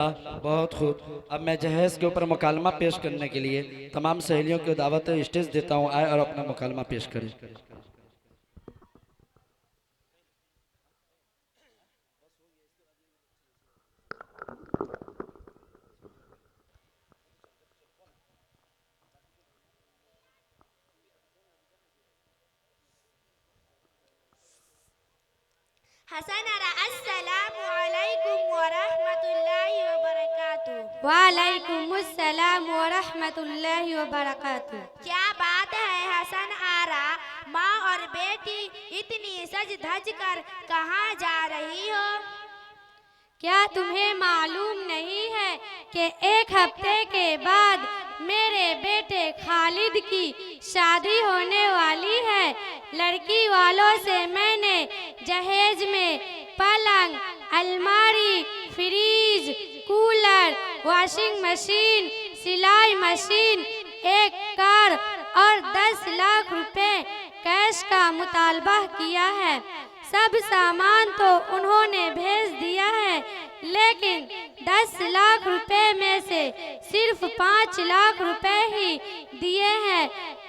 बहुत खूब। अब मैं जहेज के ऊपर मुकालमा पेश करने के लिए तमाम सहेलियों को दावत स्टेज देता हूँ, आए और अपना मुकालमा पेश करें। हसन आरा अस्सलामु अलैकुम व रहमतुल्लाहि व बरकातुहू। वालेकुम अस्सलाम व रहमतुल्लाहि व बरकातुहू। क्या बात है हसन आरा, माँ और बेटी इतनी सज धज कर कहाँ जा रही हो? क्या तुम्हें मालूम नहीं है कि एक हफ्ते के बाद मेरे बेटे खालिद की शादी होने वाली है। लड़की वालों से मैंने जहेज में पलंग, अलमारी, फ्रीज, कूलर, वॉशिंग मशीन, सिलाई मशीन, एक कार और 10 लाख रुपए कैश का मुतालबा किया है। सब सामान तो उन्होंने भेज दिया है, लेकिन 10 लाख रुपए में से सिर्फ 5 लाख रुपए ही दिए हैं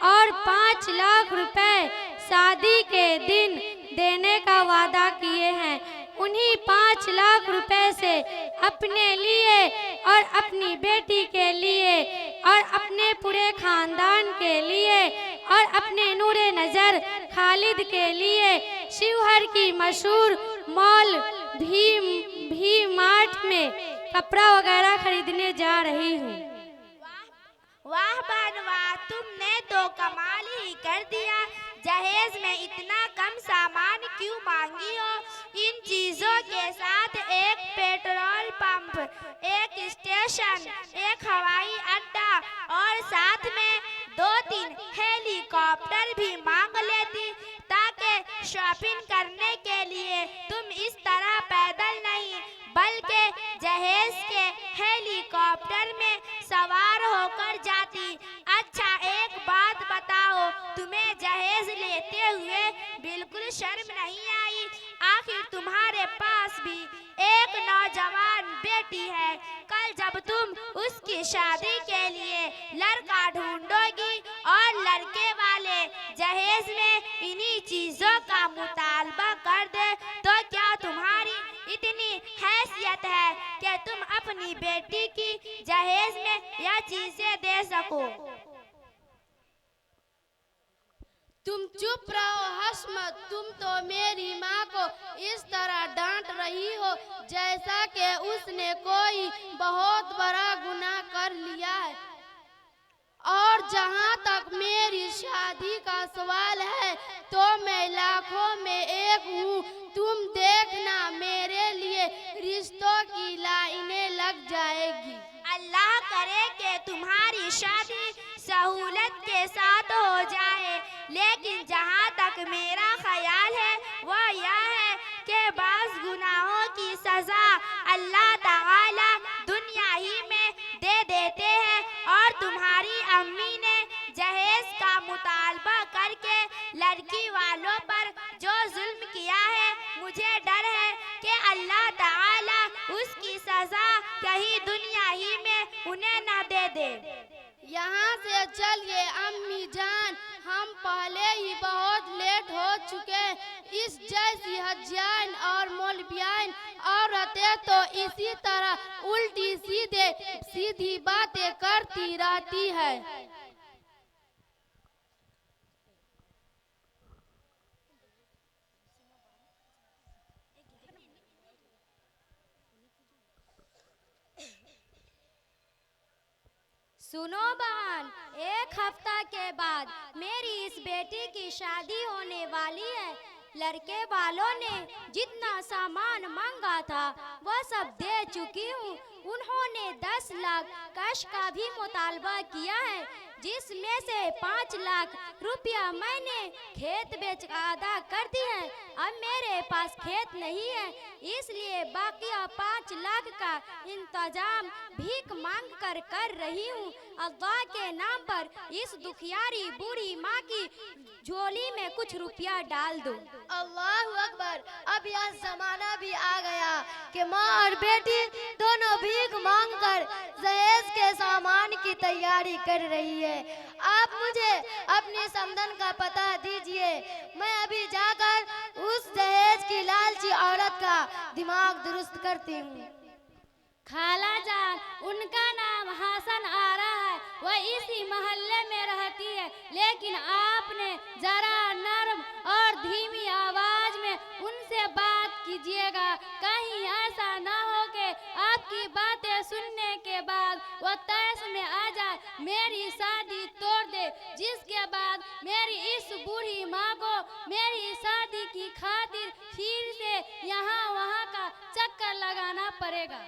और 5 लाख रुपए शादी के दिन देने का वादा किए हैं। उन्हीं 5 लाख रुपए से अपने लिए और अपनी बेटी के लिए और अपने पूरे खानदान के लिए और अपने नूरे नजर खालिद के लिए शिवहर की मशहूर मॉल भी मार्ट में कपड़ा वगैरह खरीदने जा रही हूँ। वाह बहन वाह, तुमने तो कमाल ही कर दिया। जहेज में इतना कम सामान क्यों मांगी हो? इन चीजों के साथ एक पेट्रोल पंप, एक स्टेशन, एक हवाई अड्डा और साथ में 2-3 हेलीकॉप्टर भी मांग लेती, ताकि शॉपिंग करने के लिए तुम इस तरह पैदल नहीं बल्कि जहेज के हेलीकॉप्टर में सवार होकर जाती। अच्छा एक बात बताओ, तुम्हें जहेज लेते हुए बिल्कुल शर्म नहीं आई? आखिर तुम्हारे पास भी एक नौजवान बेटी है। कल जब तुम उसकी शादी के लिए लड़का ढूंढोगी और लड़के वाले जहेज में इन्हीं चीजों का मुतालबा कर दे, तो क्या तुम्हारी इतनी हैसियत है कि तुम अपनी बेटी की जहेज में यह चीजें दे सको? तुम चुप रहो, हंस मत। तुम तो मेरी माँ को इस तरह डांट रही हो जैसा कि उसने कोई बहुत बड़ा गुनाह कर लिया है। और जहाँ तक मेरी शादी का सवाल है तो मैं लाखों में एक हूँ। तुम देखना, मेरे लिए रिश्तों की लाइनें लग जाएगी। अल्लाह करे कि तुम्हारी शादी सहूलत के साथ हो जाए, लेकिन जहाँ तक मेरा ख्याल है वह यह है कि बाज़ गुनाहों की सज़ा अल्लाह ताला दुनिया ही में दे देते हैं। और तुम्हारी अम्मी ने जहेज का मुतालबा करके लड़की वालों पर जो जुल्म किया है, मुझे डर है कि अल्लाह ताला उसकी सज़ा कहीं दुनिया ही में उन्हें न दे दे। यहाँ से चलिए अम्मी जान, हम पहले ही बहुत लेट हो चुके। इस जैसी हज्जान और मौलवियान औरतें तो इसी तरह उल्टी सीधी बातें करती रहती है। सुनो बहन, एक हफ्ता के बाद मेरी इस बेटी की शादी होने वाली है। लड़के वालों ने जितना सामान मांगा था वह सब दे चुकी हूँ। उन्होंने 10 लाख कैश का भी मुतालबा किया है, जिसमें से 5 लाख रुपया मैंने खेत बेच अदा कर दिए हैं। अब मेरे पास खेत नहीं है, इसलिए बाकी 5 लाख का इंतजाम भीख मांग कर रही हूँ। अल्लाह के नाम पर इस दुखियारी बूढ़ी माँ की झोली में कुछ रुपया डाल दो। अल्लाह अकबर। अब यह जमाना भी आ गया कि माँ और बेटी दोनों भीख मांगकर जहेज के सामान की तैयारी कर रही है। आप मुझे अपनी समधन का पता दीजिए, मैं अभी जाकर उस जहेज की लालची औरत का दिमाग दुरुस्त करती हूँ। खाला जान, उनका नाम हसन आरा है, वह इसी मोहल्ले में रहती है, लेकिन आपने जरा नरम और धीमी आवाज में उनसे बात कीजिएगा। कहीं ऐसा ना हो कि आपकी बातें सुनने के बाद वो तैस में आ जाए, मेरी शादी तोड़ दे, जिसके बाद मेरी इस बूढ़ी माँ को मेरी शादी की खातिर फिर से यहाँ वहाँ का चक्कर लगाना पड़ेगा।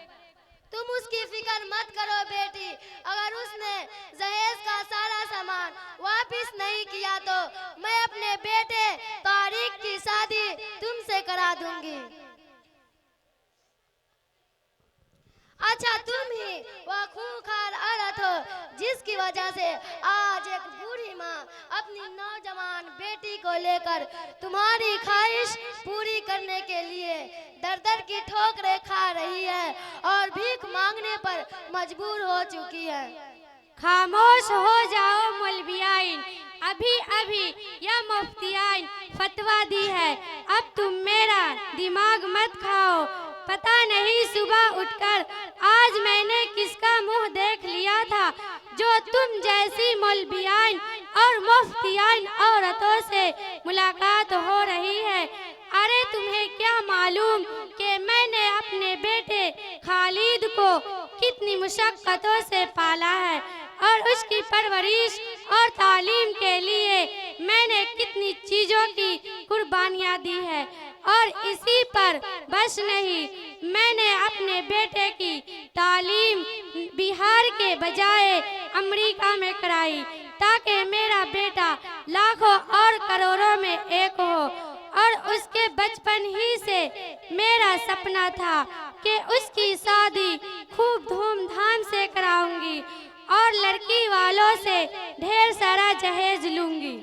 तुम उसकी फिक्र मत करो बेटी, अगर उसने जहेज का सारा सामान वापस नहीं किया तो मैं अपने बेटे तारिक की शादी तुमसे करा दूंगी। अच्छा, तुम ही वह खूंखार औरत हो जिसकी वजह से आज एक बूढ़ी माँ अपनी नौजवान बेटी को लेकर तुम्हारी ख्वाहिश पूरी करने के लिए दर दर की ठोकरें खा रही है और भीख मांगने पर मजबूर हो चुकी है। खामोश हो जाओ मौलवियाइन, अभी अभी यह मुफ्तियाइन फतवा दी है, अब तुम मेरा दिमाग मत खाओ। पता नहीं सुबह उठकर आज मैंने किसका मुंह देख लिया था, जो तुम जैसी मौलवियाइन और मुफ्तियाइन औरतों से मुलाकात हो रही है। अरे तुम्हें क्या मालूम कि मैंने अपने बेटे खालिद को कितनी मुशक्कतों से पाला है और उसकी परवरिश और तालीम के लिए मैंने कितनी चीजों की कुर्बानियां दी है। और इसी पर बस नहीं, मैंने अपने बेटे की तालीम बिहार के बजाय अमेरिका में कराई, ताकि मेरा बेटा लाखों और करोड़ों में एक हो। और उसके बचपन ही से मेरा सपना था कि उसकी शादी खूब धूमधाम से कराऊंगी और लड़की वालों से ढेर सारा जहेज लूंगी।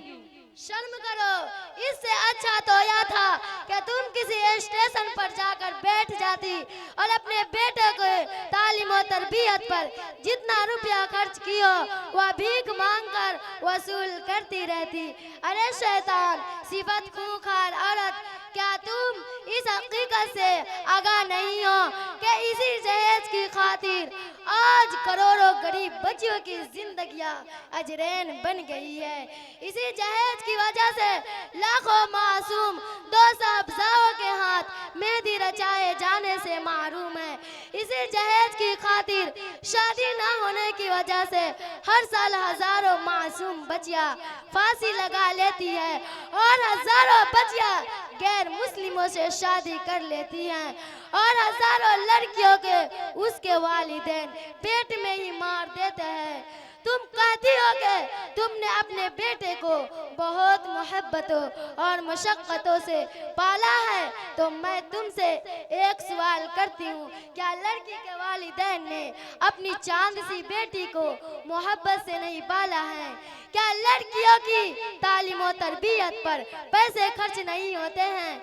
शर्म करो, इससे अच्छा तो यह था कि तुम किसी स्टेशन पर जाकर बैठ जाती और अपने बेटे को तालीम और तरबियत पर जितना रुपया खर्च किया वह भीख मांगकर वसूल करती रहती। अरे शैतान, सिफत खूंखार औरत, क्या तुम इस हकीकत से आगाह नहीं हो कि इसी जहेज की खातिर आज करोड़ों गरीब बच्चियों की जिंदगियां अजरैन बन गई है। इसी जहेज की वजह से लाखों मासूम दोस्त अफजाओं के हाथ मेहंदी रचाए जाने से महरूम है। इसी जहेज की खातिर शादी ना होने की वजह से हर साल हजारों मासूम बच्चियां फांसी लगा लेती है और हजारों बच्चियां गैर मुस्लिमों से शादी कर लेती हैं और हजारों लड़कियों के उसके वालिदैन पेट में ही मार देते हैं। तुम कहती हो कि तुमने अपने बेटे को बहुत मोहब्बतों और मशक्क़तों से पाला है, तो मैं तुमसे एक सवाल करती हूँ, क्या लड़की के वालिदैन ने अपनी चांद सी बेटी को मोहब्बत से नहीं पाला है? क्या लड़कियों की तालीम और तरबियत पर पैसे खर्च नहीं होते हैं?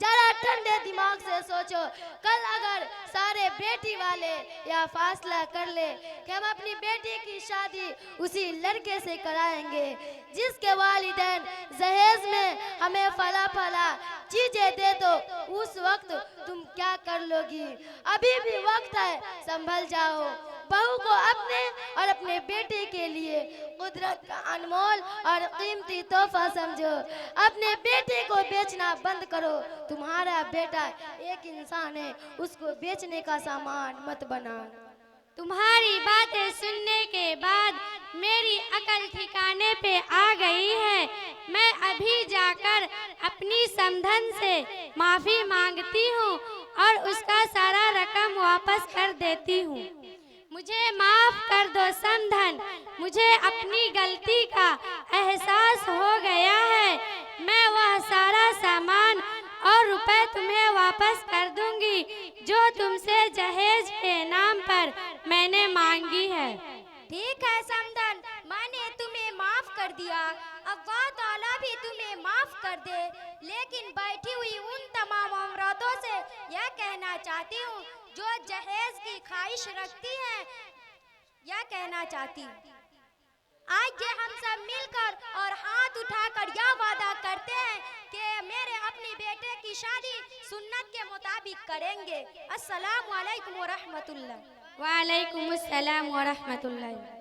जरा ठंडे दिमाग से सोचो, कल अगर सारे बेटी वाले या फासला कर ले कि हम अपनी बेटी की शादी उसी लड़के से कराएंगे जिसके वालिदैन जहेज में हमें फला फला चीजें दे, तो उस वक्त तुम क्या कर लोगी? अभी भी वक्त है, संभल जाओ। बहू को अपने और अपने बेटे के लिए कुदरत का अनमोल और कीमती तोहफा समझो। अपने बेटे को बेचना बंद करो। तुम्हारा बेटा एक इंसान है, उसको बेचने का सामान मत बनाओ। तुम्हारी बातें सुनने के बाद मेरी अकल ठिकाने पे आ गई है। मैं अभी जाकर अपनी समधन से माफी मांगती हूँ और उसका सारा रकम वापस कर देती हूँ। मुझे माफ कर दो समधन, मुझे अपनी गलती का एहसास हो गया है। मैं वह सारा सामान और रुपए तुम्हें वापस कर दूंगी जो तुमसे जहेज के नाम पर मैंने मांगी है। ठीक है समधन, मैंने तुम्हें माफ कर दिया, अल्लाह ताला भी तुम्हें माफ कर दे। लेकिन बैठी हुई उन तमाम औरतों से यह कहना चाहती हूँ जो जहेज की ख्वाहिश रखती हैं, यह कहना चाहती हूँ आज हम सब मिलकर और हाथ उठाकर यह वादा करते हैं कि मेरे अपने बेटे की शादी सुन्नत के मुताबिक करेंगे। अस्सलामु अलैकुम व रहमतुल्लाह। वालेकुम अस्सलाम व रहमतुल्लाह।